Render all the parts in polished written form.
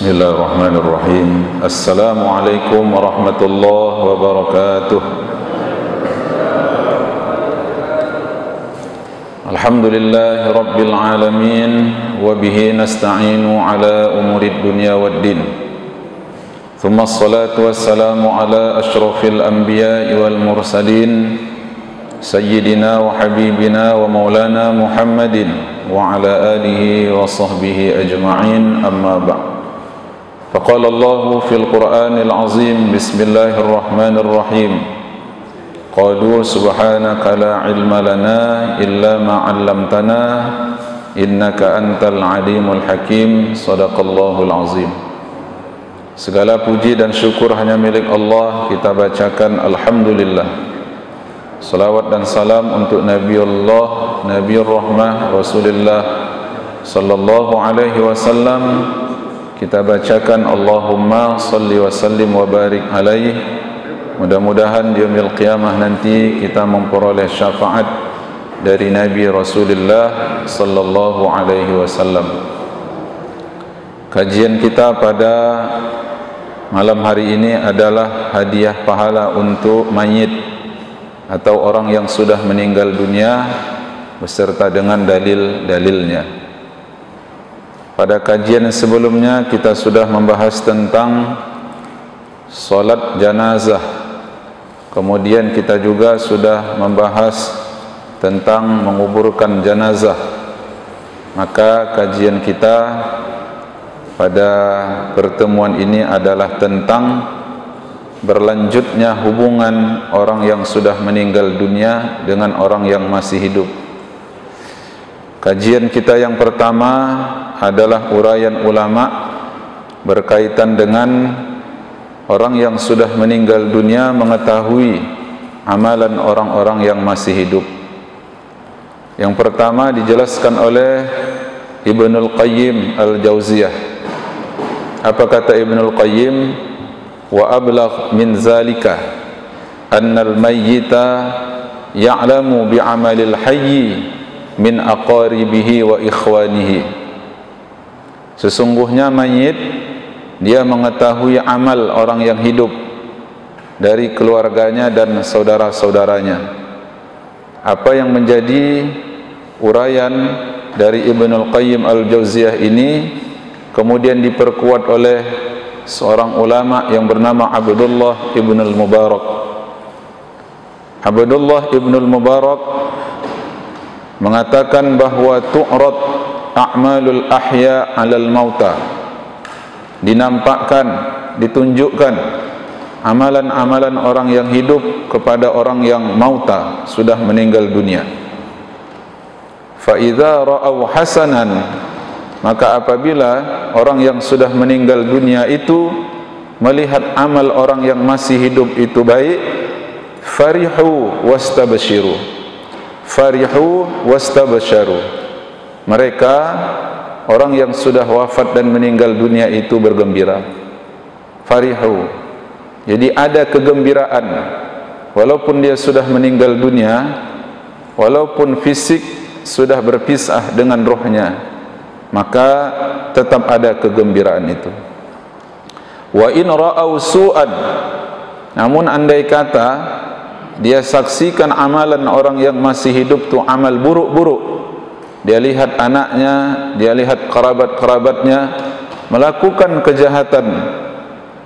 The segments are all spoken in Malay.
Bismillahirrahmanirrahim. Assalamualaikum warahmatullahi wabarakatuh. Alhamdulillahi rabbil alamin, wa bihi nasta'inu ala umurid dunya waddin. Thumma assalatu wassalamu ala ashrafil anbiya'i wal mursalin, sayyidina wa habibina wa maulana Muhammadin wa ala alihi wa sahbihi ajma'in, amma ba'd. فقال الله في القرآن العظيم بسم الله الرحمن الرحيم قالوا سبحانك لا علم لنا إلا ما علمتنا إنك أنت العليم الحكيم صدق الله العظيم. Segala puji dan syukur hanya milik Allah. Kita bacakan Alhamdulillah. Salawat dan salam untuk Nabiullah, Nabiur Rahmah, Rasulullah sallallahu alaihi wasallam. Kita bacakan Allahumma salli wa sallim wa barik alaih. Mudah-mudahan di yaumil qiyamah nanti kita memperoleh syafaat dari Nabi Rasulullah sallallahu alaihi wasallam. Kajian kita pada malam hari ini adalah hadiah pahala untuk mayit atau orang yang sudah meninggal dunia beserta dengan dalil-dalilnya. Pada kajian sebelumnya kita sudah membahas tentang solat janazah. Kemudian kita juga sudah membahas tentang menguburkan jenazah. Maka kajian kita pada pertemuan ini adalah tentang berlanjutnya hubungan orang yang sudah meninggal dunia dengan orang yang masih hidup. Kajian kita yang pertama adalah uraian ulama berkaitan dengan orang yang sudah meninggal dunia mengetahui amalan orang-orang yang masih hidup. Yang pertama dijelaskan oleh Ibnul Qayyim Al-Jauziyah. Apa kata Ibnul Qayyim? Wa ablagh min zalika annal mayyita ya'lamu bi'amalil hayyi min aqaribihi wa ikhwanihi. Sesungguhnya mayit dia mengetahui amal orang yang hidup dari keluarganya dan saudara-saudaranya. Apa yang menjadi uraian dari Ibnul Qayyim Al-Jauziyah ini kemudian diperkuat oleh seorang ulama yang bernama Abdullah Ibnul Mubarak. Abdullah Ibnul Mubarak mengatakan bahwa tu'rad a'malul ahya 'alal mauta, dinampakkan, ditunjukkan amalan-amalan orang yang hidup kepada orang yang mauta, sudah meninggal dunia. Fa idza ra'au hasanan, maka apabila orang yang sudah meninggal dunia itu melihat amal orang yang masih hidup itu baik, farihu wastabshiru. Farihu wastabsharu. Mereka orang yang sudah wafat dan meninggal dunia itu bergembira. Farihu. Jadi ada kegembiraan walaupun dia sudah meninggal dunia, walaupun fisik sudah berpisah dengan rohnya, maka tetap ada kegembiraan itu. Wa in ra'au su'an, namun andai kata dia saksikan amalan orang yang masih hidup tu amal buruk-buruk, dia lihat anaknya, dia lihat kerabat-kerabatnya melakukan kejahatan,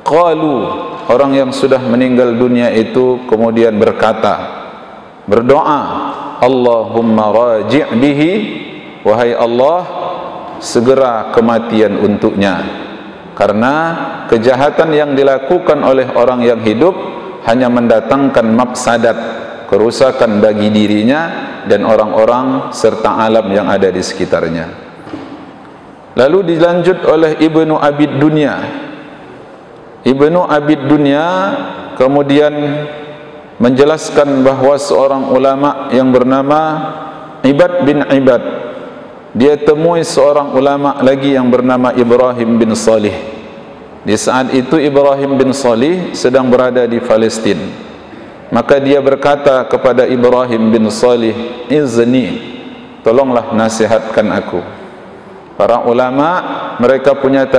qalu, orang yang sudah meninggal dunia itu kemudian berkata, berdoa, Allahumma raji' bihi, wahai Allah, segera kematian untuknya, karena kejahatan yang dilakukan oleh orang yang hidup hanya mendatangkan mafsadat, kerusakan bagi dirinya dan orang-orang serta alam yang ada di sekitarnya. Lalu dilanjut oleh Ibnu Abid Dunya. Ibnu Abid Dunya kemudian menjelaskan bahwa seorang ulama yang bernama Ibad bin Ibad, dia temui seorang ulama lagi yang bernama Ibrahim bin Salih. Di saat itu Ibrahim bin Salih sedang berada di Palestin. Maka dia berkata kepada Ibrahim bin Salih, izni, tolonglah nasihatkan aku. Para ulama mereka punya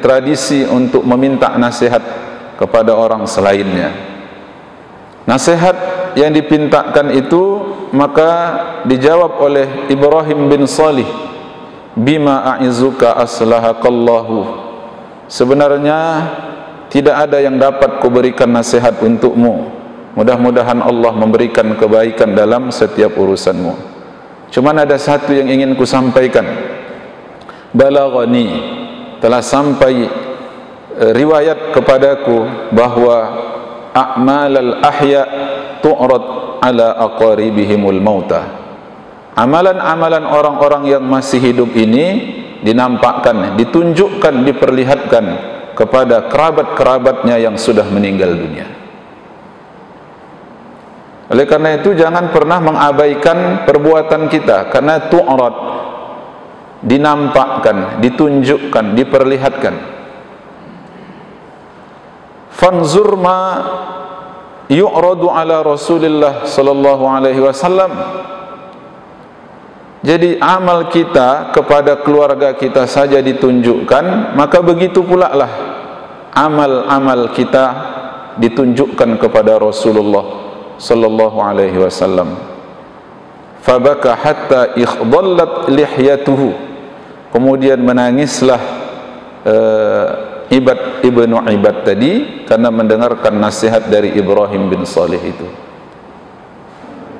tradisi untuk meminta nasihat kepada orang selainnya. Nasihat yang dipintakan itu maka dijawab oleh Ibrahim bin Salih, bima a'izuka aslahakallahu, sebenarnya tidak ada yang dapat kuberikan nasihat untukmu, mudah-mudahan Allah memberikan kebaikan dalam setiap urusanmu. Cuman ada satu yang ingin ku sampaikan. Balaghani, telah sampai riwayat kepadaku bahwa a'malal ahya tu'rad ala aqaribihimul mauta, amalan-amalan orang-orang yang masih hidup ini dinampakkan, ditunjukkan, diperlihatkan kepada kerabat-kerabatnya yang sudah meninggal dunia. Oleh karena itu jangan pernah mengabaikan perbuatan kita, karena tu'rad, dinampakkan, ditunjukkan, diperlihatkan. Fanzur ma yu'radu ala Rasulillah sallallahu alaihi wasallam. Jadi amal kita kepada keluarga kita saja ditunjukkan, maka begitu pula lah amal-amal kita ditunjukkan kepada Rasulullah sallallahu alaihi wasallam. Fabaka hatta ikhdallat lihyatuhu, kemudian menangislah Ibnu Ibad tadi karena mendengarkan nasihat dari Ibrahim bin Salih itu.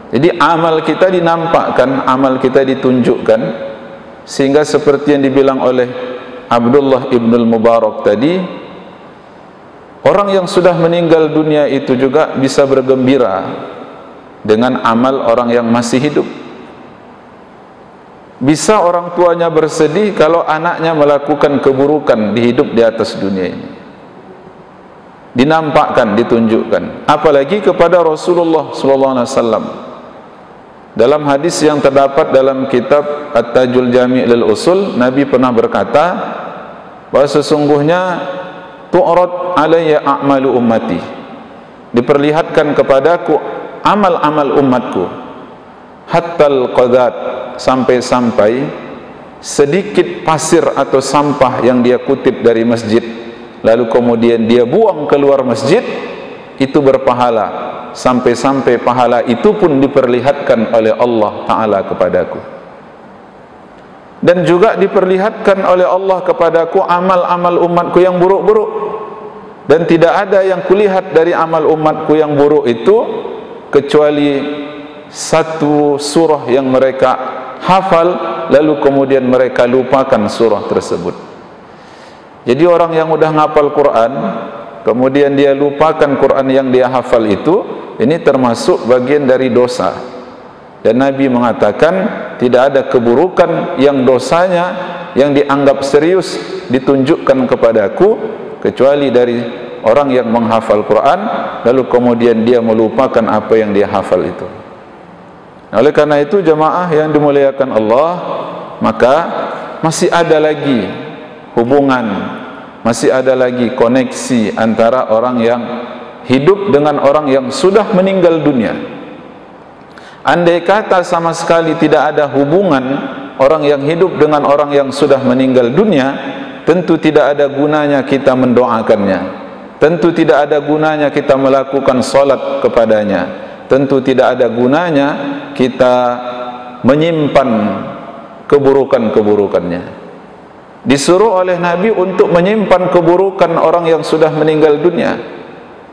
Jadi amal kita dinampakkan, amal kita ditunjukkan, sehingga seperti yang dibilang oleh Abdullah ibnul Mubarak tadi, orang yang sudah meninggal dunia itu juga bisa bergembira dengan amal orang yang masih hidup. Bisa orang tuanya bersedih kalau anaknya melakukan keburukan di hidup di atas dunia ini. Dinampakkan, ditunjukkan. Apalagi kepada Rasulullah sallallahu alaihi wasallam. Dalam hadis yang terdapat dalam kitab At-Tajul Jami' lil Usul, Nabi pernah berkata bahwa sesungguhnya tu'rad alayya a'malu ummati, diperlihatkan kepadaku amal-amal umatku, hattal qadat, sampai-sampai sedikit pasir atau sampah yang dia kutip dari masjid lalu kemudian dia buang keluar masjid, itu berpahala, sampai-sampai pahala itu pun diperlihatkan oleh Allah Ta'ala kepadaku. Dan juga diperlihatkan oleh Allah kepadaku amal-amal umatku yang buruk-buruk, dan tidak ada yang kulihat dari amal umatku yang buruk itu kecuali satu surah yang mereka hafal lalu kemudian mereka lupakan surah tersebut. Jadi orang yang udah ngapal Quran kemudian dia lupakan Quran yang dia hafal itu, ini termasuk bagian dari dosa. Dan Nabi mengatakan tidak ada keburukan yang dosanya yang dianggap serius ditunjukkan kepadaku kecuali dari orang yang menghafal Quran lalu kemudian dia melupakan apa yang dia hafal itu. Oleh karena itu jemaah yang dimuliakan Allah, maka masih ada lagi hubungan, masih ada lagi koneksi antara orang yang hidup dengan orang yang sudah meninggal dunia. Andai kata sama sekali tidak ada hubungan orang yang hidup dengan orang yang sudah meninggal dunia, tentu tidak ada gunanya kita mendoakannya, tentu tidak ada gunanya kita melakukan salat kepadanya, tentu tidak ada gunanya kita menyimpan keburukan-keburukannya. Disuruh oleh Nabi untuk menyimpan keburukan orang yang sudah meninggal dunia.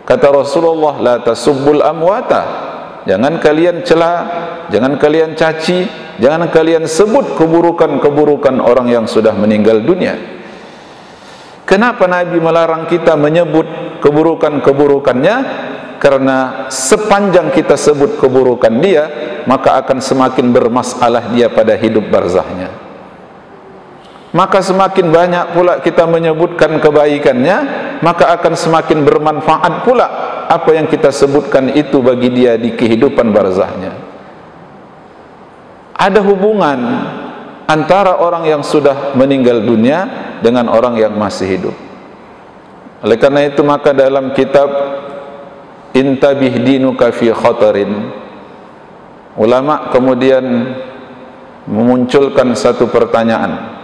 Kata Rasulullah, la tasubbul amwata, jangan kalian cela, jangan kalian caci, jangan kalian sebut keburukan-keburukan orang yang sudah meninggal dunia. Kenapa Nabi melarang kita menyebut keburukan-keburukannya? Karena sepanjang kita sebut keburukan dia, maka akan semakin bermasalah dia pada hidup barzahnya. Maka semakin banyak pula kita menyebutkan kebaikannya, maka akan semakin bermanfaat pula apa yang kita sebutkan itu bagi dia di kehidupan barzahnya. Ada hubungan antara orang yang sudah meninggal dunia dengan orang yang masih hidup. Oleh karena itu maka dalam kitab Intabih dinuka fi khatarin, ulama kemudian memunculkan satu pertanyaan,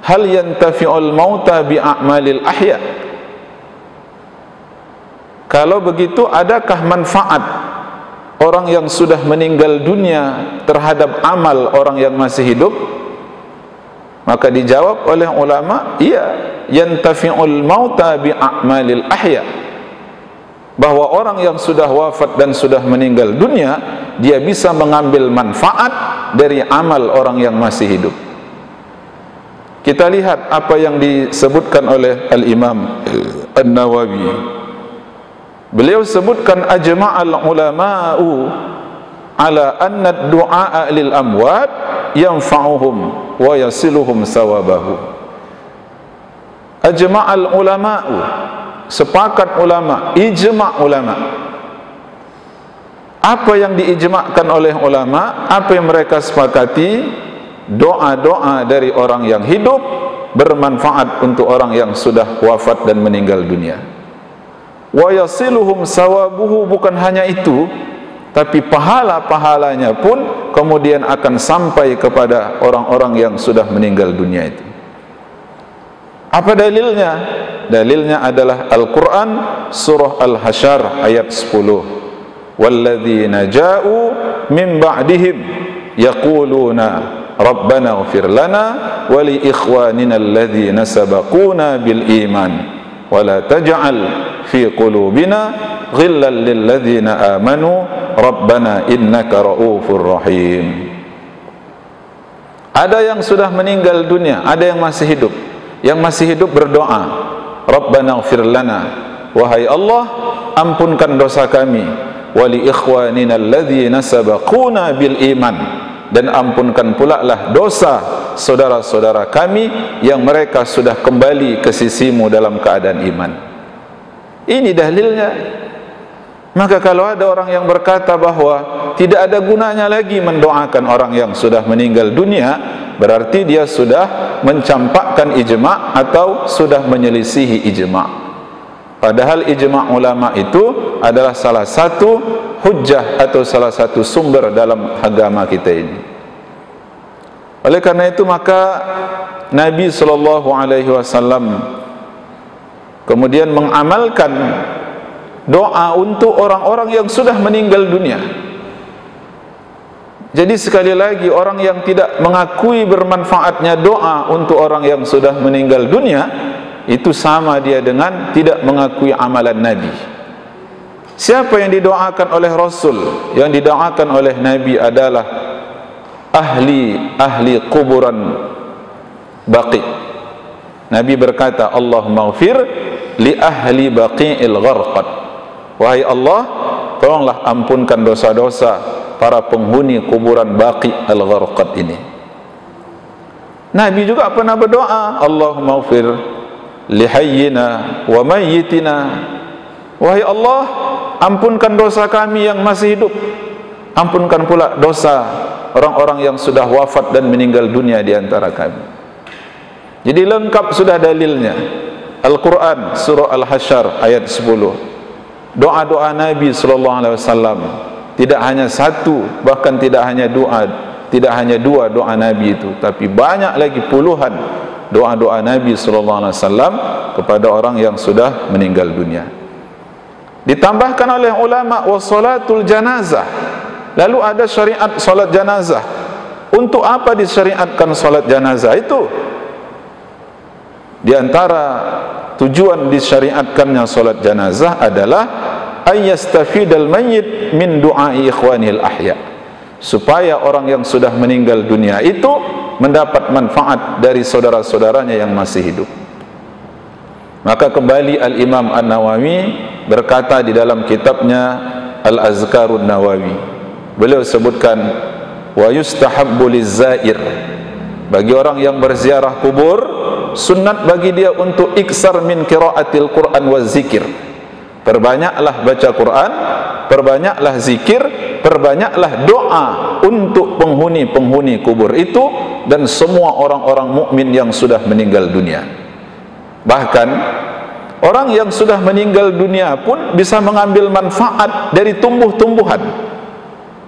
hal yantafi'ul mauta bi a'malil ahya? Kalau begitu, adakah manfaat orang yang sudah meninggal dunia terhadap amal orang yang masih hidup? Maka dijawab oleh ulama, iya, yantafi'ul mauta bi a'malil ahya, bahwa orang yang sudah wafat dan sudah meninggal dunia, dia bisa mengambil manfaat dari amal orang yang masih hidup. Kita lihat apa yang disebutkan oleh Al-Imam An-Nawawi. Beliau sebutkan ajma'al ulama'u ala anna du'a lil amwat yanfa'uhum wa yasiluhum sawabahu. Ajma'al ulama'u, sepakat ulama, ijma' ulama. Apa yang diijma'kan oleh ulama, apa yang mereka sepakati, doa-doa dari orang yang hidup bermanfaat untuk orang yang sudah wafat dan meninggal dunia. Wa yasiluhum sawabuhu, bukan hanya itu, tapi pahala-pahalanya pun kemudian akan sampai kepada orang-orang yang sudah meninggal dunia itu. Apa dalilnya? Dalilnya adalah Al-Quran, surah Al-Hasyr ayat 10. Walladzina ja'u min ba'dihim yaquluna rabbana ighfir lana wa li ikhwanina alladzina sabaquna bil iman wa la taj'al fi qulubina ghillan lil ladzina amanu rabbana innaka raufur rahim. Ada yang sudah meninggal dunia, ada yang masih hidup. Yang masih hidup berdoa, rabbana ighfir lana, wahai Allah, ampunkan dosa kami, wa li ikhwanina alladzina sabaquna bil iman, dan ampunkan pula lah dosa saudara-saudara kami yang mereka sudah kembali ke sisimu dalam keadaan iman. Ini dalilnya. Maka kalau ada orang yang berkata bahwa tidak ada gunanya lagi mendoakan orang yang sudah meninggal dunia, berarti dia sudah mencampakkan ijma' atau sudah menyelisihi ijma'. Padahal ijma' ulama itu adalah salah satu hujjah atau salah satu sumber dalam agama kita ini. Oleh karena itu maka Nabi SAW kemudian mengamalkan doa untuk orang-orang yang sudah meninggal dunia. Jadi sekali lagi, orang yang tidak mengakui bermanfaatnya doa untuk orang yang sudah meninggal dunia, itu sama dia dengan tidak mengakui amalan Nabi. Siapa yang didoakan oleh Rasul? Yang didoakan oleh Nabi adalah ahli kuburan Baqi. Nabi berkata, Allahumma ighfir li ahli Baqi'il Gharqad. Wahai Allah, tolonglah ampunkan dosa-dosa para penghuni kuburan Baqi al-Gharqad ini. Nabi juga pernah berdoa, Allahumma ighfir li hayyina wa mayyitina. Wahai Allah, ampunkan dosa kami yang masih hidup, ampunkan pula dosa orang-orang yang sudah wafat dan meninggal dunia di antara kami. Jadi lengkap sudah dalilnya. Al-Quran, surah Al-Hasyr ayat 10. Doa-doa Nabi SAW tidak hanya satu, bahkan tidak hanya dua doa Nabi itu, tapi banyak lagi puluhan doa-doa Nabi SAW kepada orang yang sudah meninggal dunia. Ditambahkan oleh ulama wassalatul janazah. Lalu ada syariat salat janazah. Untuk apa disyariatkan salat janazah itu? Di antara tujuan disyariatkannya salat janazah adalah ayyastafidal mayyit min du'ai ikhwanil ahya, supaya orang yang sudah meninggal dunia itu mendapat manfaat dari saudara-saudaranya yang masih hidup. Maka kembali Al-Imam An-Nawawi berkata di dalam kitabnya Al-Azkarun Nawawi, beliau sebutkan wa yustahabbu lizair, bagi orang yang berziarah kubur sunnat bagi dia untuk iksar min qiraatil Quran wa zikir. Perbanyaklah baca Quran, perbanyaklah zikir, perbanyaklah doa untuk penghuni-penghuni kubur itu dan semua orang-orang mukmin yang sudah meninggal dunia. Bahkan orang yang sudah meninggal dunia pun bisa mengambil manfaat dari tumbuh-tumbuhan.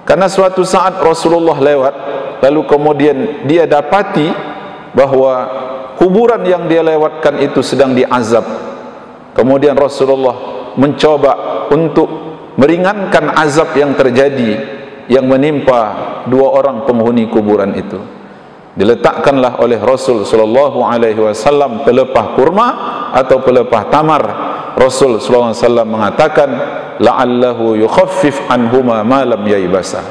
Karena suatu saat Rasulullah lewat, lalu kemudian dia dapati bahwa kuburan yang dia lewatkan itu sedang diazab. Kemudian Rasulullah mencoba untuk meringankan azab yang terjadi, yang menimpa dua orang penghuni kuburan itu. Diletakkanlah oleh Rasul sallallahu alaihi wasallam pelepah kurma atau pelepah tamar. Rasul sallallahu alaihi wasallam mengatakan, la'allahu yukhaffif anhuma ma lam yaibasa.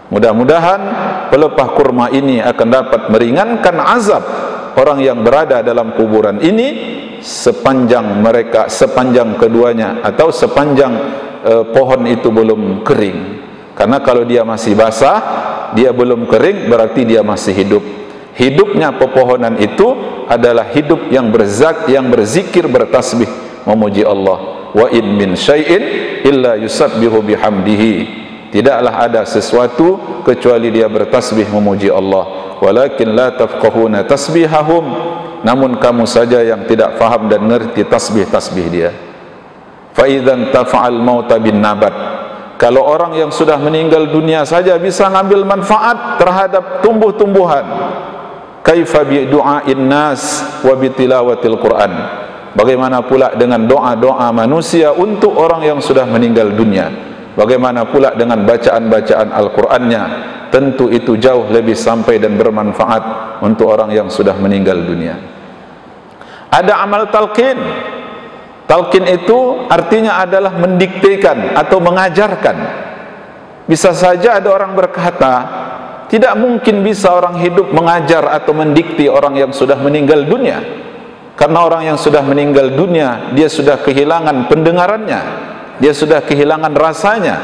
Mudah-mudahan pelepah kurma ini akan dapat meringankan azab orang yang berada dalam kuburan ini sepanjang keduanya atau sepanjang pohon itu belum kering. Karena kalau dia masih basah, dia belum kering, berarti dia masih hidup. Hidupnya pepohonan itu adalah hidup yang berzikir, bertasbih, memuji Allah. Wa in min syai'in illa yusabbihu bihamdihi. Tidaklah ada sesuatu kecuali dia bertasbih memuji Allah. Walakin la tafqahuna tasbihahum. Namun kamu saja yang tidak faham dan ngerti tasbih-tasbih dia. Fa idzan tafa'al mauta bin nabat. Kalau orang yang sudah meninggal dunia saja bisa ngambil manfaat terhadap tumbuh-tumbuhan, kaifa bi du'ain nas wa bi tilawatil Quran. Bagaimana pula dengan doa-doa manusia untuk orang yang sudah meninggal dunia? Bagaimana pula dengan bacaan-bacaan Al-Qur'annya? Tentu itu jauh lebih sampai dan bermanfaat untuk orang yang sudah meninggal dunia. Ada amal talqin. Talqin itu artinya adalah mendiktekan atau mengajarkan. Bisa saja ada orang berkata, tidak mungkin bisa orang hidup mengajar atau mendikti orang yang sudah meninggal dunia. Karena orang yang sudah meninggal dunia, dia sudah kehilangan pendengarannya, dia sudah kehilangan rasanya,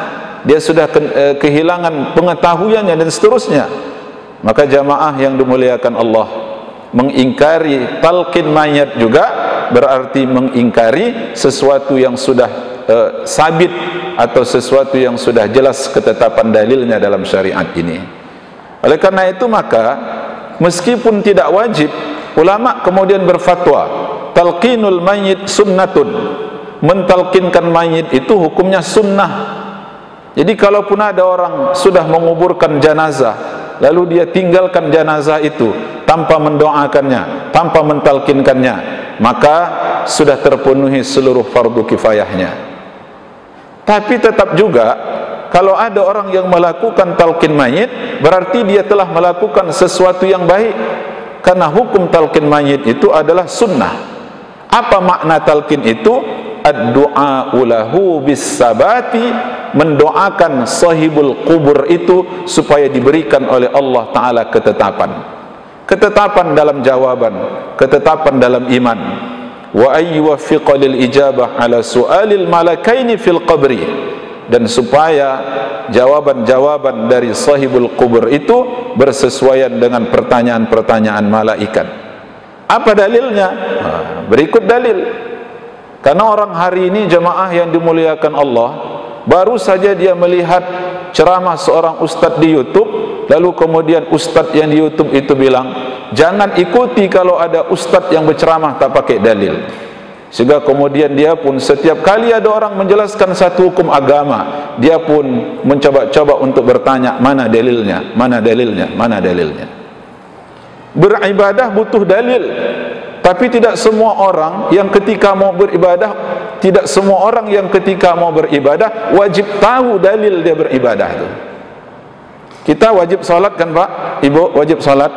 dia sudah kehilangan pengetahuannya dan seterusnya. Maka jamaah yang dimuliakan Allah, mengingkari talqin mayat juga berarti mengingkari sesuatu yang sudah sabit atau sesuatu yang sudah jelas ketetapan dalilnya dalam syariat ini. Oleh karena itu maka meskipun tidak wajib, ulama kemudian berfatwa talqinul mayyit sunnatun. Mentalkinkan mayit itu hukumnya sunnah. Jadi kalaupun ada orang sudah menguburkan jenazah, lalu dia tinggalkan jenazah itu tanpa mendoakannya, tanpa mentalkinkannya, maka sudah terpenuhi seluruh fardu kifayahnya. Tapi tetap juga kalau ada orang yang melakukan talqin mayit, berarti dia telah melakukan sesuatu yang baik. Karena hukum talqin mayit itu adalah sunnah. Apa makna talqin itu? Ad-du'a ulahu bis-sabati, mendoakan sahibul kubur itu supaya diberikan oleh Allah Ta'ala ketetapan dalam jawaban, ketetapan dalam iman. Wa ayyuwaffiqa lil ijabah ala su'alil malakaini fil qabri, dan supaya jawaban-jawaban dari sahibul kubur itu bersesuaian dengan pertanyaan-pertanyaan malaikat. Apa dalilnya? Berikut dalil. Karena orang hari ini jemaah yang dimuliakan Allah, baru saja dia melihat ceramah seorang ustadz di YouTube, lalu kemudian ustadz yang di YouTube itu bilang, jangan ikuti kalau ada ustadz yang berceramah tak pakai dalil. Sehingga kemudian dia pun setiap kali ada orang menjelaskan satu hukum agama, dia pun mencoba-coba untuk bertanya, mana dalilnya, mana dalilnya, mana dalilnya. Beribadah butuh dalil. Tapi tidak semua orang yang ketika mau beribadah, tidak semua orang yang ketika mau beribadah wajib tahu dalil dia beribadah itu. Kita wajib salat kan Pak? Ibu wajib salat.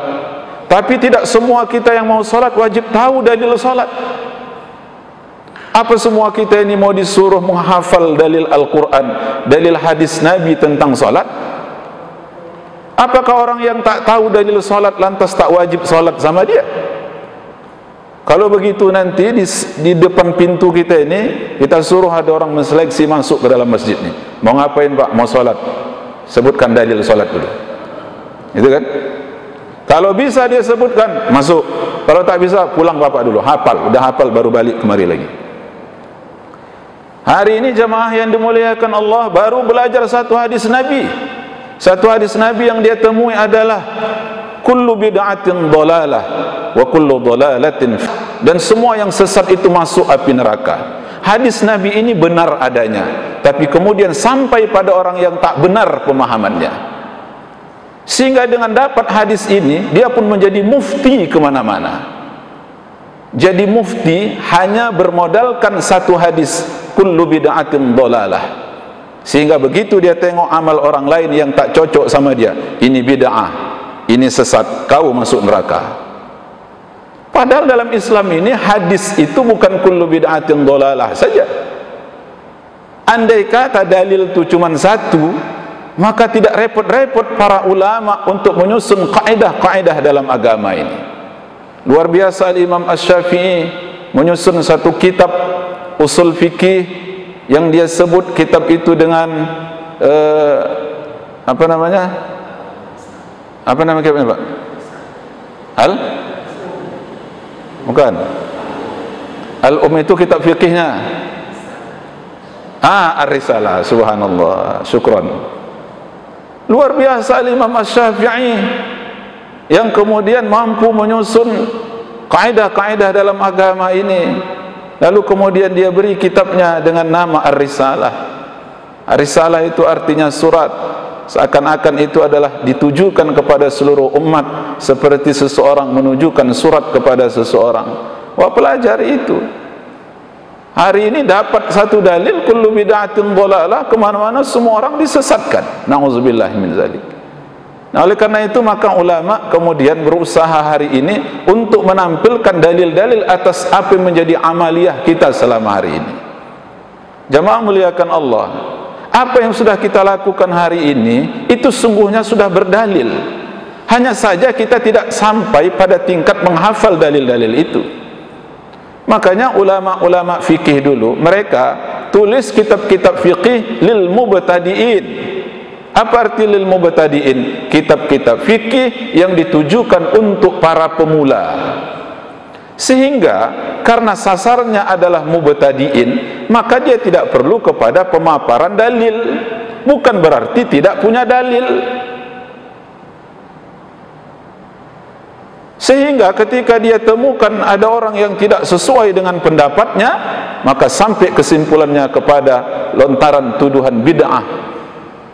Tapi tidak semua kita yang mau salat wajib tahu dalil salat. Apa semua kita ini mau disuruh menghafal dalil Al-Quran, dalil hadis Nabi tentang salat? Apakah orang yang tak tahu dalil salat lantas tak wajib salat sama dia? Kalau begitu nanti di depan pintu kita ini kita suruh ada orang menseleksi masuk ke dalam masjid ini. Mau ngapain Pak? Mau sholat. Sebutkan dalil sholat dulu. Itu kan? Kalau bisa dia sebutkan, masuk. Kalau tak bisa, pulang Bapak dulu. Hafal. Udah hafal baru balik kemari lagi. Hari ini jemaah yang dimuliakan Allah baru belajar satu hadis Nabi. Satu hadis Nabi yang dia temui adalah kullu bid'atin dhalalah wa kullu dhalalatin, dan semua yang sesat itu masuk api neraka. Hadis Nabi ini benar adanya, tapi kemudian sampai pada orang yang tak benar pemahamannya, sehingga dengan dapat hadis ini dia pun menjadi mufti kemana-mana. jadi mufti hanya bermodalkan satu hadis, kullu bid'atin dhalalah. Sehingga begitu dia tengok amal orang lain yang tak cocok sama dia, ini bid'ah, ini sesat, kau masuk neraka. Padahal dalam Islam ini hadis itu bukan kullu bid'atin dhalalah saja. Andai kata dalil itu cuma satu, maka tidak repot-repot para ulama untuk menyusun kaidah-kaidah dalam agama ini. Luar biasa Imam Asy-Syafi'i menyusun satu kitab usul fikih yang dia sebut kitab itu dengan apa nama kitabnya, Pak? Bukan. Al-Um itu kitab fikihnya. Ar-Risalah, subhanallah, syukran. Luar biasa Imam Asy-Syafi'i yang kemudian mampu menyusun kaidah-kaidah dalam agama ini. Lalu kemudian dia beri kitabnya dengan nama Ar-Risalah. Ar-Risalah itu artinya surat, seakan-akan itu adalah ditujukan kepada seluruh umat, seperti seseorang menujukan surat kepada seseorang. Wah, pelajari itu. Hari ini dapat satu dalil kullu bid'atin dhalalah, kemana-mana semua orang disesatkan. Na'udzubillah min dzalik. Nah, oleh karena itu maka ulama kemudian berusaha hari ini untuk menampilkan dalil-dalil atas apa yang menjadi amaliyah kita selama hari ini. Jamaah muliakan Allah, apa yang sudah kita lakukan hari ini itu sungguhnya sudah berdalil. Hanya saja kita tidak sampai pada tingkat menghafal dalil-dalil itu. Makanya ulama-ulama fikih dulu mereka tulis kitab-kitab fikih lil mubtadi'in. Apa arti lil mubtadi'in? Kitab-kitab fikih yang ditujukan untuk para pemula. Sehingga karena sasarnya adalah mubtadi'in, maka dia tidak perlu kepada pemaparan dalil. Bukan berarti tidak punya dalil. Sehingga ketika dia temukan ada orang yang tidak sesuai dengan pendapatnya, maka sampai kesimpulannya kepada lontaran tuduhan bid'ah.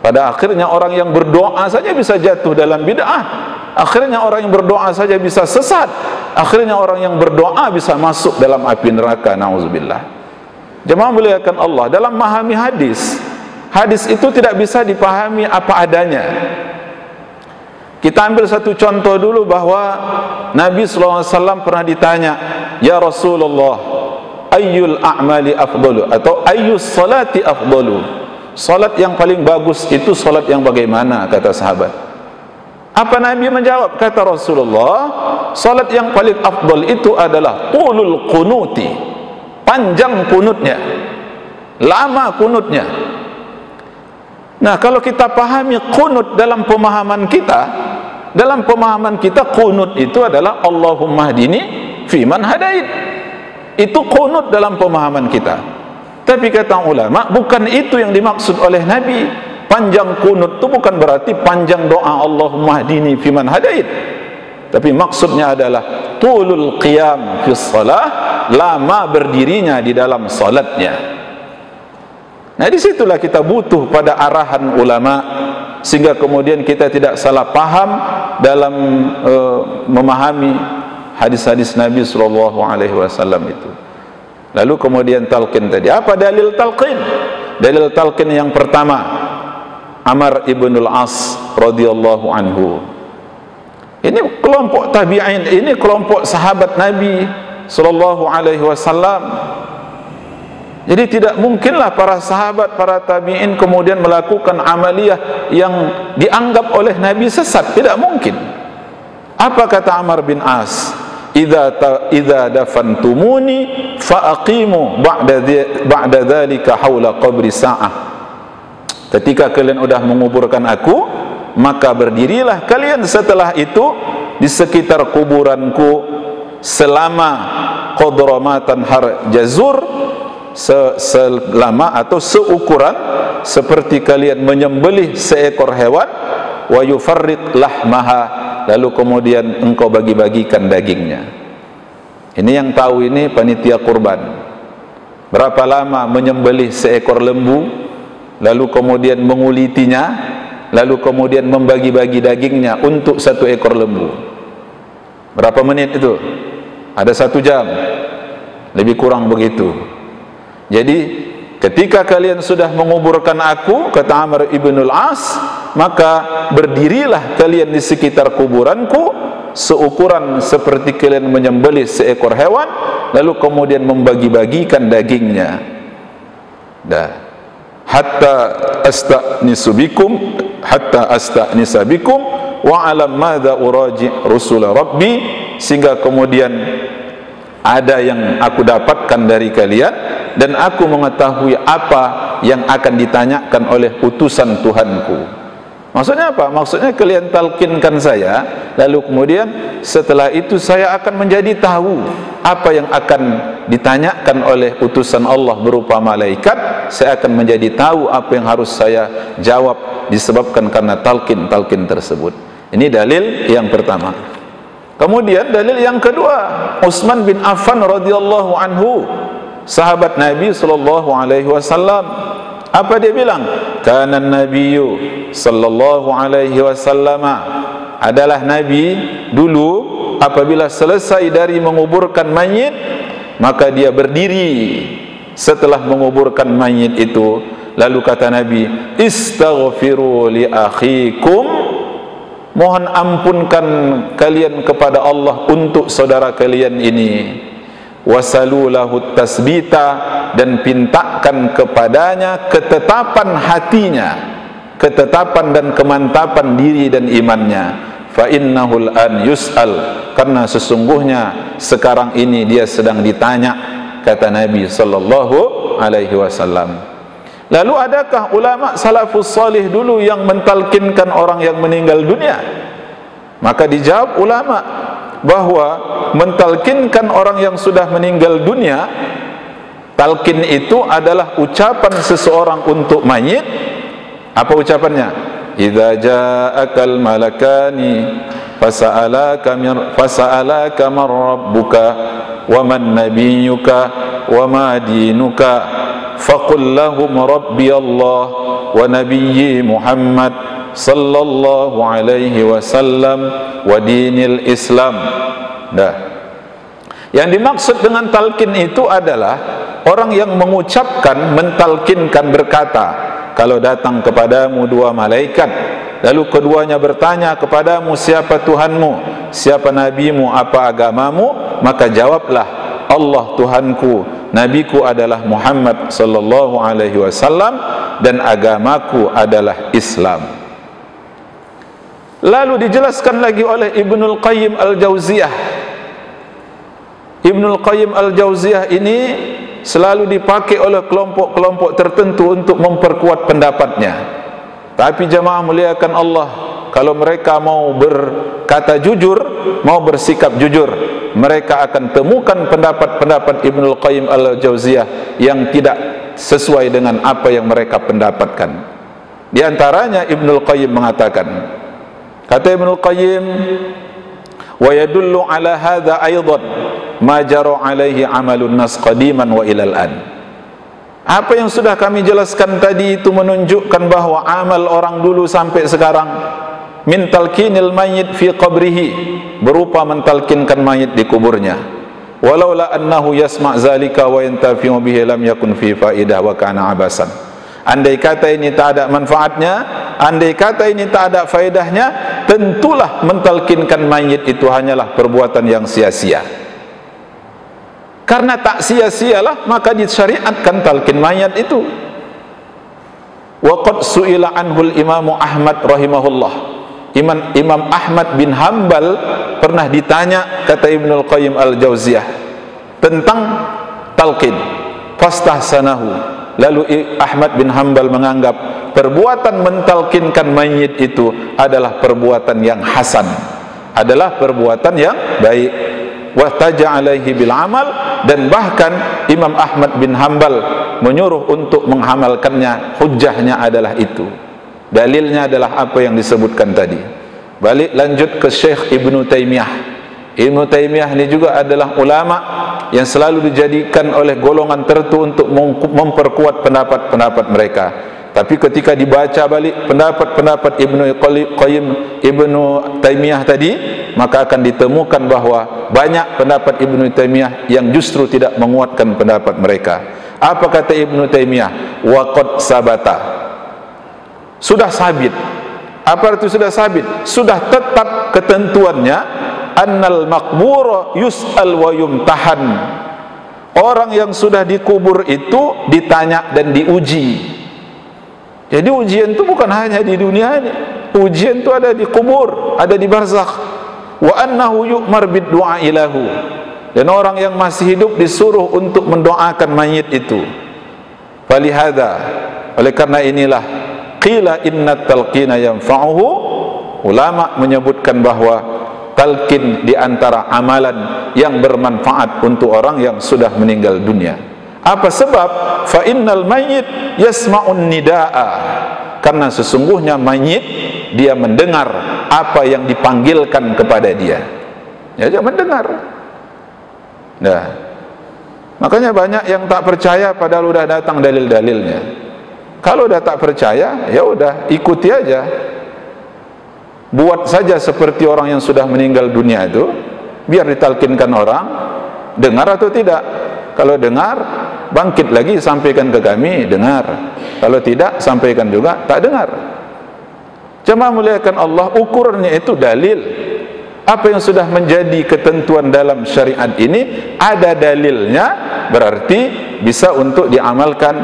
Pada akhirnya orang yang berdoa saja bisa jatuh dalam bid'ah. Akhirnya orang yang berdoa saja bisa sesat. Akhirnya orang yang berdoa bisa masuk dalam api neraka. Na'udzubillah. Jemaah muliakan Allah, dalam memahami hadis, hadis itu tidak bisa dipahami apa adanya. Kita ambil satu contoh dulu bahwa Nabi SAW pernah ditanya, ya Rasulullah, ayyul a'mali afdalu, atau ayyus salati afdalu, salat yang paling bagus itu salat yang bagaimana, kata sahabat. Apa Nabi menjawab? Kata Rasulullah, salat yang paling afdal itu adalah tulul kunuti, panjang kunutnya, lama kunutnya. Nah, kalau kita pahami kunut dalam pemahaman kita kunut itu adalah Allahumma hdini fiman hadait. Itu kunut dalam pemahaman kita. Tapi kata ulama, bukan itu yang dimaksud oleh Nabi. Panjang kunut itu bukan berarti panjang doa Allahumma hdini fiman hadait. Tapi maksudnya adalah tulul qiyam fis salah, lama berdirinya di dalam salatnya. Nah, disitulah kita butuh pada arahan ulama, sehingga kemudian kita tidak salah paham dalam memahami hadis-hadis Nabi SAW itu. Lalu kemudian talqin tadi. Apa dalil talqin? Dalil talqin yang pertama, Amr ibnul As radhiyallahu anhu. Ini kelompok tabi'in, ini kelompok sahabat Nabi sallallahu alaihi wasallam. Jadi tidak mungkinlah para sahabat, para tabi'in kemudian melakukan amaliyah yang dianggap oleh Nabi sesat. Tidak mungkin. Apa kata Amr bin As? Idza dafantumuni faaqimu ba'da dzalika haula qabri sa'ah. Ketika kalian sudah menguburkan aku, maka berdirilah kalian setelah itu di sekitar kuburanku selama qadramatan har jazur, selama atau seukuran seperti kalian menyembelih seekor hewan, wa yufarriq lahmaha, lalu kemudian engkau bagi-bagikan dagingnya. Ini yang tahu ini panitia kurban. Berapa lama menyembelih seekor lembu, lalu kemudian mengulitinya, lalu kemudian membagi-bagi dagingnya untuk satu ekor lembu. Berapa menit itu? Ada 1 jam, lebih kurang begitu. Jadi ketika kalian sudah menguburkan aku, kata Amr ibn al-As, maka berdirilah kalian di sekitar kuburanku seukuran seperti kalian menyembelih seekor hewan, lalu kemudian membagi-bagikan dagingnya. Dah. Hatta asta'nisu bikum wa alam madza uraji rusul rabbi, sehingga kemudian ada yang aku dapatkan dari kalian dan aku mengetahui apa yang akan ditanyakan oleh utusan Tuhanku. Maksudnya apa? Maksudnya kalian talkinkan saya, lalu kemudian setelah itu saya akan menjadi tahu apa yang akan ditanyakan oleh utusan Allah berupa malaikat. Saya akan menjadi tahu apa yang harus saya jawab disebabkan karena talqin tersebut. Ini dalil yang pertama. Kemudian dalil yang kedua, Utsman bin Affan radhiyallahu anhu, sahabat Nabi sallallahu alaihi wasallam. Apa dia bilang? Kana nabiyyu sallallahu alaihi wasallam, adalah Nabi dulu apabila selesai dari menguburkan mayit, maka dia berdiri setelah menguburkan mayit itu, lalu kata Nabi, istaghfiru li akhikum, mohon ampunkan kalian kepada Allah untuk saudara kalian ini, wasalu lahu tasbita, dan pintakan kepadanya ketetapan hatinya, ketetapan dan kemantapan diri dan imannya. Fa innahul an yus'al, karena sesungguhnya sekarang ini dia sedang ditanya, kata Nabi sallallahu alaihi wasallam. Lalu adakah ulama salafus salih dulu yang mentalkinkan orang yang meninggal dunia? Maka dijawab ulama bahwa mentalkinkan orang yang sudah meninggal dunia, talqin itu adalah ucapan seseorang untuk mayit. Apa ucapannya? Idza ja'akal malakani fasa'alaka man rabbuka wa man nabiyyuka wa ma dinuka faqul lahum rabbi Allah wa nabiyyi Muhammad sallallahu alaihi wasallam wa dinil Islam. Dah. Yang dimaksud dengan talqin itu adalah orang yang mengucapkan, mentalkinkan, berkata, kalau datang kepadamu 2 malaikat, lalu keduanya bertanya kepadamu, siapa Tuhanmu, siapa nabimu, apa agamamu, maka jawablah, Allah Tuhanku, nabiku adalah Muhammad sallallahu alaihi wasallam, dan agamaku adalah Islam. Lalu dijelaskan lagi oleh Ibnul Qayyim al-Jauziyah. Ibnul Qayyim al-Jauziyah ini selalu dipakai oleh kelompok-kelompok tertentu untuk memperkuat pendapatnya. Tapi jemaah muliakan Allah, kalau mereka mau berkata jujur, mau bersikap jujur, mereka akan temukan pendapat-pendapat Ibnul Qayyim al-Jauziyah yang tidak sesuai dengan apa yang mereka pendapatkan. Di antaranya Ibnul Qayyim mengatakan, kata Ibnul Qayyim, wa yadullu ala hadza aidan ma jara alaihi amalun nas qadiman wa ilal an. Apa yang sudah kami jelaskan tadi itu menunjukkan bahwa amal orang dulu sampai sekarang, min talqinil mayyit fi qabrihi, berupa mentalkinkan mayit di kuburnya. Walaula annahu yasma' zalika wa yantafi'u bihi lam yakun fi faidah wa kana abasan. Andai kata ini tak ada manfaatnya, andai kata ini tak ada faedahnya, tentulah mentalkinkan mayit itu hanyalah perbuatan yang sia-sia. Karena tak sia-sialah maka disyariatkan talqin mayat itu. Wa qad su'ila anhul Imam Ahmad rahimahullah. Imam Ahmad bin Hanbal pernah ditanya, kata Ibnul Qayyim al-Jauziyah, tentang talqin. Fastahsanahu. Lalu Ahmad bin Hanbal menganggap perbuatan mentalkinkan mayit itu adalah perbuatan yang hasan, adalah perbuatan yang baik. Wahtaja alaihi bil amal, dan bahkan Imam Ahmad bin Hanbal menyuruh untuk mengamalkannya. Hujjahnya adalah itu, dalilnya adalah apa yang disebutkan tadi. Balik lanjut ke Syekh Ibnu Taimiyah. Ibnu Taimiyah ini juga adalah ulama yang selalu dijadikan oleh golongan tertentu untuk memperkuat pendapat-pendapat mereka. Tapi ketika dibaca balik pendapat-pendapat Ibnu Taimiyah tadi, maka akan ditemukan bahwa banyak pendapat Ibnu Taimiyah yang justru tidak menguatkan pendapat mereka. Apa kata Ibnu Taimiyah? Waqad sabata, sudah sabit. Apa itu sudah sabit? Sudah tetap ketentuannya, annal maqbura yus'al wa yumtahan. Orang yang sudah dikubur itu ditanya dan diuji. Jadi ujian itu bukan hanya di dunia ini. Ujian itu ada di kubur, ada di barzakh. Wa annahu yu'mar bid-du'a ilahu. Dan orang yang masih hidup disuruh untuk mendoakan mayit itu. Falihada, oleh karena inilah qila innat talqina yanfa'uhu. Ulama menyebutkan bahwa talqin di antara amalan yang bermanfaat untuk orang yang sudah meninggal dunia. Apa sebab? Fa innal mayyit yasma'un nidaa. Karena sesungguhnya mayit dia mendengar apa yang dipanggilkan kepada dia. Dia mendengar. Nah, makanya banyak yang tak percaya padahal sudah datang dalil-dalilnya. Kalau sudah tak percaya, ya udah ikuti aja. Buat saja seperti orang yang sudah meninggal dunia itu, biar ditalkinkan orang, dengar atau tidak. Kalau dengar, bangkit lagi sampaikan ke kami, dengar. Kalau tidak, sampaikan juga tak dengar. Jemaah muliakan Allah, ukurannya itu dalil. Apa yang sudah menjadi ketentuan dalam syariat ini ada dalilnya, berarti bisa untuk diamalkan.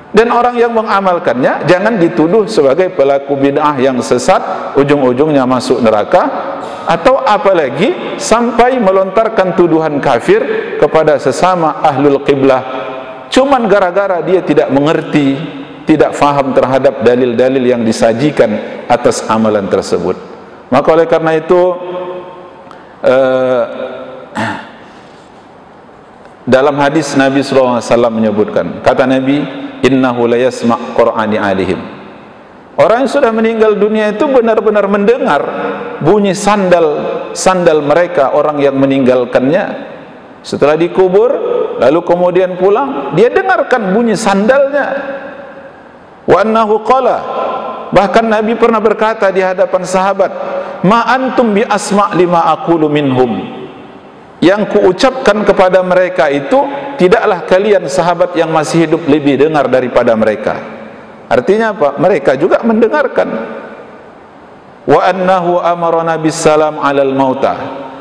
Dan orang yang mengamalkannya jangan dituduh sebagai pelaku bid'ah yang sesat, ujung-ujungnya masuk neraka, atau apalagi sampai melontarkan tuduhan kafir kepada sesama ahlul qiblah cuman gara-gara dia tidak mengerti, tidak faham terhadap dalil-dalil yang disajikan atas amalan tersebut. Maka oleh karena itu dalam hadis Nabi SAW menyebutkan, kata Nabi, innahu la yasma' qur'ani alihim. Orang yang sudah meninggal dunia itu benar-benar mendengar bunyi sandal mereka, orang yang meninggalkannya. Setelah dikubur, lalu kemudian pulang, dia dengarkan bunyi sandalnya. Wa annahu qala, bahkan Nabi pernah berkata di hadapan sahabat, ma antum bi asma' lima aqulu minhum. Yang kuucapkan kepada mereka itu tidaklah kalian sahabat yang masih hidup lebih dengar daripada mereka. Artinya apa? Mereka juga mendengarkan. Wa annahu amarana bis salam 'alal mauta.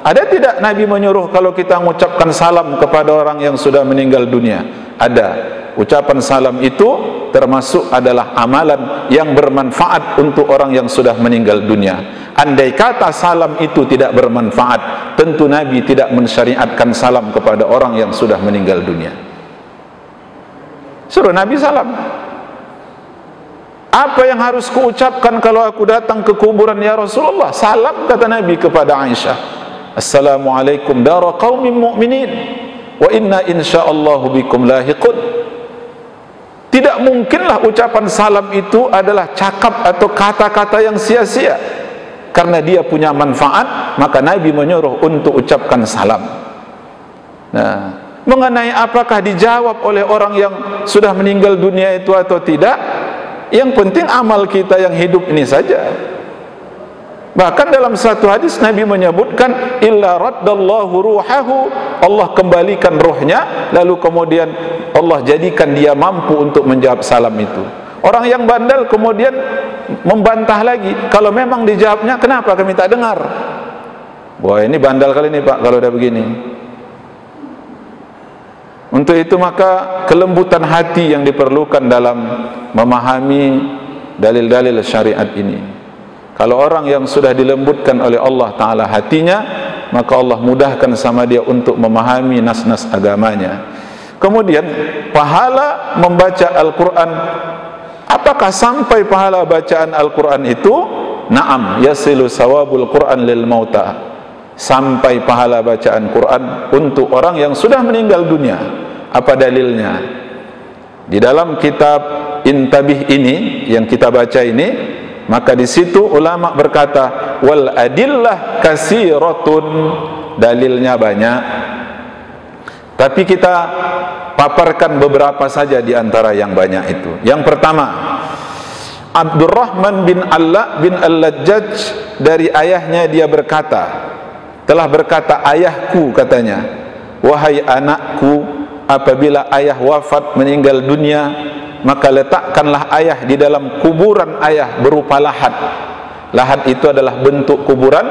Ada tidak Nabi menyuruh kalau kita mengucapkan salam kepada orang yang sudah meninggal dunia? Ada. Ucapan salam itu termasuk adalah amalan yang bermanfaat untuk orang yang sudah meninggal dunia. Andai kata salam itu tidak bermanfaat, tentu Nabi tidak mensyariatkan salam kepada orang yang sudah meninggal dunia. Suruh Nabi salam. Apa yang harus kuucapkan kalau aku datang ke kuburan ya Rasulullah? Salam, kata Nabi kepada Aisyah. Assalamualaikum dara qaumin mu'minin wa inna insyaallahu bikum lahiqun. Tidak mungkinlah ucapan salam itu adalah cakap atau kata-kata yang sia-sia. Karena dia punya manfaat, maka Nabi menyuruh untuk ucapkan salam. Nah, mengenai apakah dijawab oleh orang yang sudah meninggal dunia itu atau tidak, yang penting amal kita yang hidup ini saja. Bahkan dalam satu hadis Nabi menyebutkan illa raddallahu ruhahu, Allah kembalikan ruhnya, lalu kemudian Allah jadikan dia mampu untuk menjawab salam itu. Orang yang bandel kemudian membantah lagi, kalau memang dijawabnya kenapa kami tak dengar? Wah, ini bandel kali ini Pak kalau udah begini. Untuk itu maka kelembutan hati yang diperlukan dalam memahami dalil-dalil syariat ini. Kalau orang yang sudah dilembutkan oleh Allah Ta'ala hatinya, maka Allah mudahkan sama dia untuk memahami nas-nas agamanya. Kemudian pahala membaca Al-Quran, apakah sampai pahala bacaan Al-Quran itu? Naam, yasilu sawabul Quran lil mauta. Sampai pahala bacaan Quran untuk orang yang sudah meninggal dunia. Apa dalilnya? Di dalam kitab Intabih ini yang kita baca ini, maka di situ ulama berkata wal adillah kasiratun, dalilnya banyak, tapi kita paparkan beberapa saja di antara yang banyak itu. Yang pertama, Abdurrahman bin Allah bin Al-Lajjaj, dari ayahnya dia berkata, telah berkata ayahku, katanya, wahai anakku, apabila ayah wafat meninggal dunia, maka letakkanlah ayah di dalam kuburan ayah berupa lahat. Lahat itu adalah bentuk kuburan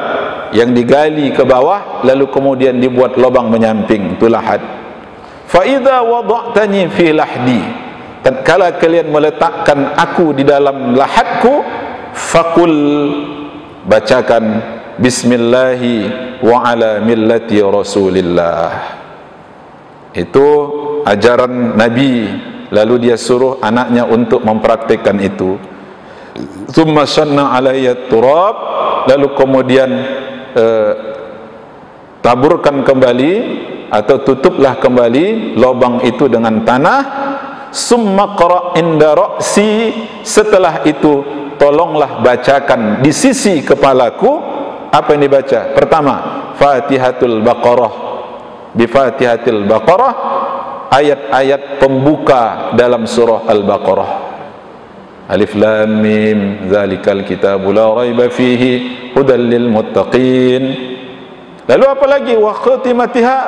yang digali ke bawah lalu kemudian dibuat lubang menyamping, itu lahat. Fa idza wada'tani fi lahdi, tatkala kalian meletakkan aku di dalam lahatku, faqul, bacakan bismillahi wa ala millati rasulillah. Itu ajaran Nabi, lalu dia suruh anaknya untuk mempraktikkan itu. Thumma sanna alayya turab, lalu kemudian taburkan kembali atau tutuplah kembali lubang itu dengan tanah. Summa qra' inda ra'si, setelah itu tolonglah bacakan di sisi kepalaku. Apa yang dibaca? Pertama, Fatihatul Baqarah, bi Fatihatil Baqarah, ayat-ayat pembuka dalam surah Al-Baqarah. Alif Lam Mim, dzalikal kitabu la raiba fihi hudal lil muttaqin. Lalu apa lagi? Wa khatimatiha,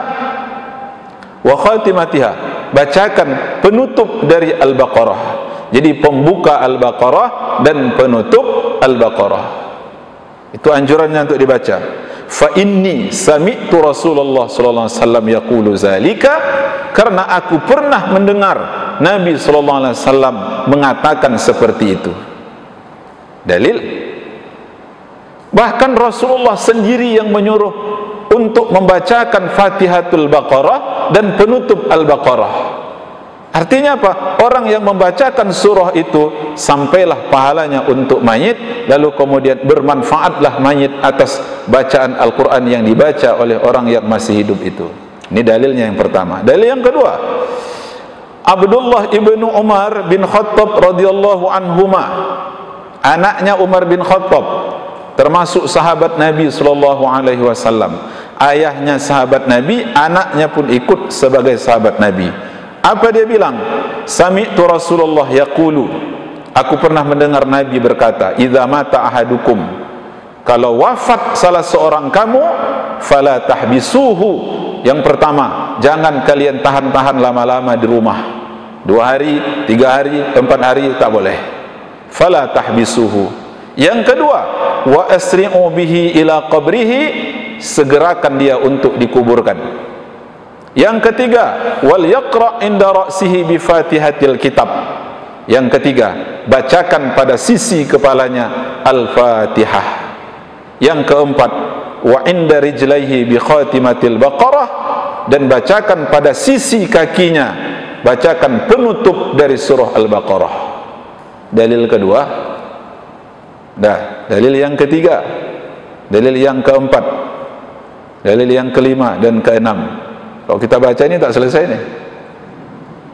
wa khatimatiha, bacakan penutup dari Al-Baqarah. Jadi pembuka Al-Baqarah dan penutup Al-Baqarah. Itu anjurannya untuk dibaca. Fa inni sami'tu Rasulullah sallallahu alaihi wasallam yaqulu zalika, karena aku pernah mendengar Nabi sallallahu alaihi wasallam mengatakan seperti itu. Dalil, bahkan Rasulullah sendiri yang menyuruh untuk membacakan Fatihatul Baqarah dan penutup Al-Baqarah. Artinya apa? Orang yang membacakan surah itu sampailah pahalanya untuk mayit, lalu kemudian bermanfaatlah mayit atas bacaan Al-Quran yang dibaca oleh orang yang masih hidup itu. Ini dalilnya yang pertama. Dalil yang kedua, Abdullah ibnu Umar bin Khattab radhiyallahu anhuma, anaknya Umar bin Khattab, termasuk sahabat Nabi sallallahu alaihi wasallam. Ayahnya sahabat Nabi, anaknya pun ikut sebagai sahabat Nabi. Apa dia bilang? Sami'tu Rasulullah yaqulu, aku pernah mendengar Nabi berkata, idza mata ahadukum, kalau wafat salah seorang kamu, fala tahbisuhu, yang pertama, jangan kalian tahan-tahan lama-lama di rumah. 2 hari, 3 hari, 4 hari, tak boleh. Fala tahbisuhu. Yang kedua, wa asri'u bihi ila qabrihi, segerakan dia untuk dikuburkan. Yang ketiga, wal yaqra' inda ra'sihi bi Fatihatil kitab. Yang ketiga, bacakan pada sisi kepalanya Al-Fatihah. Yang keempat, wa inda rijlaihi bi khatimatil Baqarah, dan bacakan pada sisi kakinya, bacakan penutup dari surah Al-Baqarah. Dalil kedua. Dah, dalil yang ketiga, dalil yang keempat, dalil yang kelima dan keenam. Kalau kita baca ini tak selesai nih,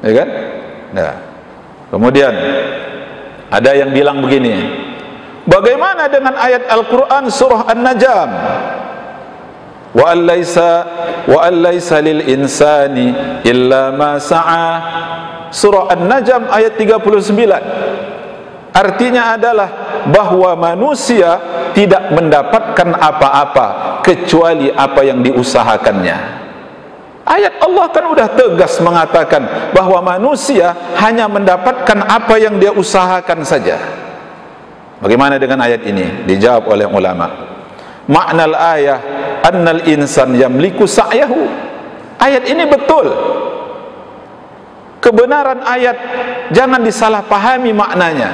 ya kan? Nah, kemudian ada yang bilang begini, bagaimana dengan ayat Al-Quran surah An-Najm, wa allaysa lil insani illa ma sa'a, surah An-Najm ayat 39. Artinya adalah bahwa manusia tidak mendapatkan apa-apa kecuali apa yang diusahakannya. Ayat Allah kan udah tegas mengatakan bahwa manusia hanya mendapatkan apa yang dia usahakan saja. Bagaimana dengan ayat ini? Dijawab oleh ulama, maknal ayah annal insan yamliku sa'yahu. Ayat ini betul. Kebenaran ayat jangan disalahpahami maknanya.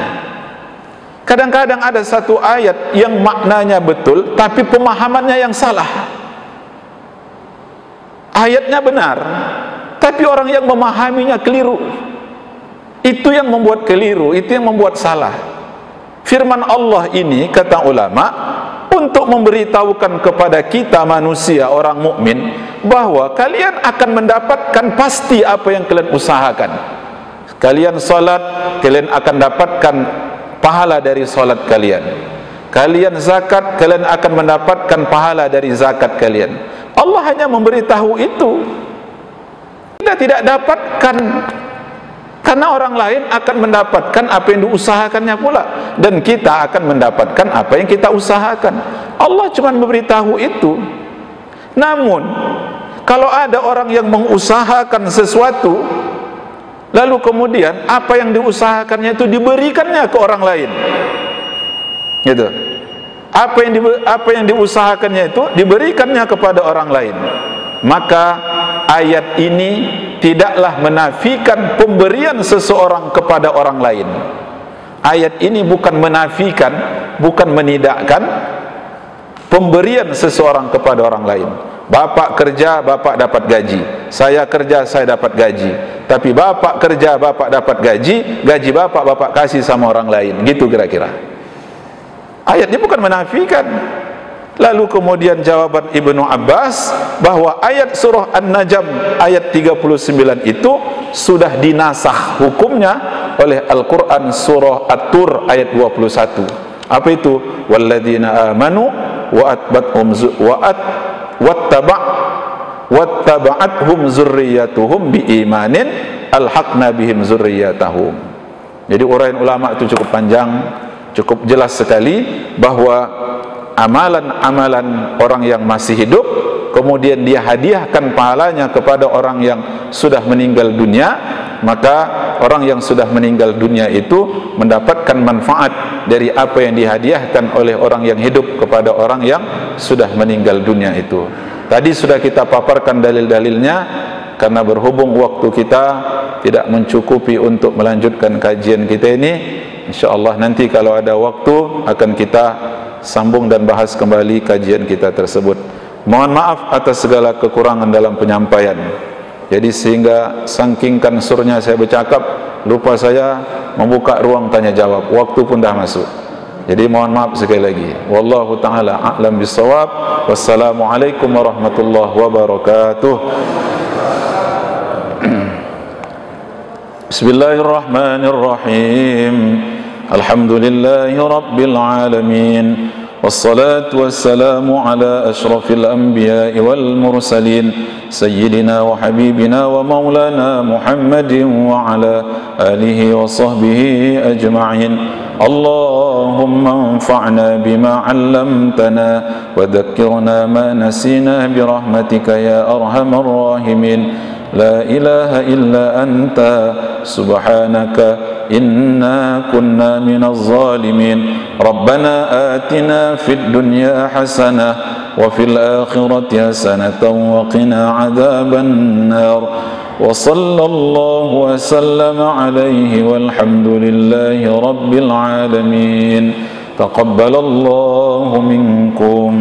Kadang-kadang ada satu ayat yang maknanya betul tapi pemahamannya yang salah. Ayatnya benar tapi orang yang memahaminya keliru. Itu yang membuat keliru, itu yang membuat salah. Firman Allah ini, kata ulama, untuk memberitahukan kepada kita manusia, orang mukmin, bahwa kalian akan mendapatkan pasti apa yang kalian usahakan. Kalian salat, kalian akan dapatkan pahala dari salat kalian. Kalian zakat, kalian akan mendapatkan pahala dari zakat kalian. Allah hanya memberitahu itu. Kita tidak dapatkan, karena orang lain akan mendapatkan apa yang diusahakannya pula, dan kita akan mendapatkan apa yang kita usahakan. Allah cuma memberitahu itu. Namun kalau ada orang yang mengusahakan sesuatu, lalu kemudian apa yang diusahakannya itu diberikannya ke orang lain, gitu. Apa yang diusahakannya itu diberikannya kepada orang lain, maka ayat ini tidaklah menafikan pemberian seseorang kepada orang lain. Ayat ini bukan menafikan, bukan menidakkan pemberian seseorang kepada orang lain. Bapak kerja, bapak dapat gaji. Saya kerja, saya dapat gaji. Tapi bapak kerja, bapak dapat gaji. Gaji bapak, bapak kasih sama orang lain. Gitu kira-kira. Ayat ini bukan menafikan. Lalu kemudian jawaban Ibnu Abbas bahwa ayat surah An-Najm ayat 39 itu sudah dinasakh hukumnya oleh Al-Quran surah At-Tur ayat 21. Apa itu? Walladzina amanu wattaba'athum zurriyatuhum biimanin alhaqna bihim zurriyatahum. Jadi uraian ulama itu cukup panjang, cukup jelas sekali bahwa amalan-amalan orang yang masih hidup kemudian dia hadiahkan pahalanya kepada orang yang sudah meninggal dunia, maka orang yang sudah meninggal dunia itu mendapatkan manfaat dari apa yang dihadiahkan oleh orang yang hidup kepada orang yang sudah meninggal dunia itu. Tadi sudah kita paparkan dalil-dalilnya, karena berhubung waktu kita tidak mencukupi untuk melanjutkan kajian kita ini. InsyaAllah nanti kalau ada waktu akan kita sambung dan bahas kembali kajian kita tersebut. Mohon maaf atas segala kekurangan dalam penyampaian. Jadi sehingga saking kansurnya saya bercakap, lupa saya membuka ruang tanya jawab. Waktu pun dah masuk. Jadi mohon maaf sekali lagi. Wallahu ta'ala a'lam bissawab. Wassalamualaikum warahmatullahi wabarakatuh. Bismillahirrahmanirrahim. Alhamdulillahi rabbil alamin. والصلاة والسلام على أشرف الأنبياء والمرسلين سيدنا وحبيبنا ومولانا محمد وعلى آله وصحبه أجمعين اللهم انفعنا بما علمتنا وذكرنا ما نسينا برحمتك يا أرحم الراحمين لا إله إلا أنت سبحانك إنا كنا من الظالمين ربنا آتنا في الدنيا حسنة وفي الآخرة حسنة وقنا عذاب النار وصلى الله وسلم عليه والحمد لله رب العالمين تقبل الله منكم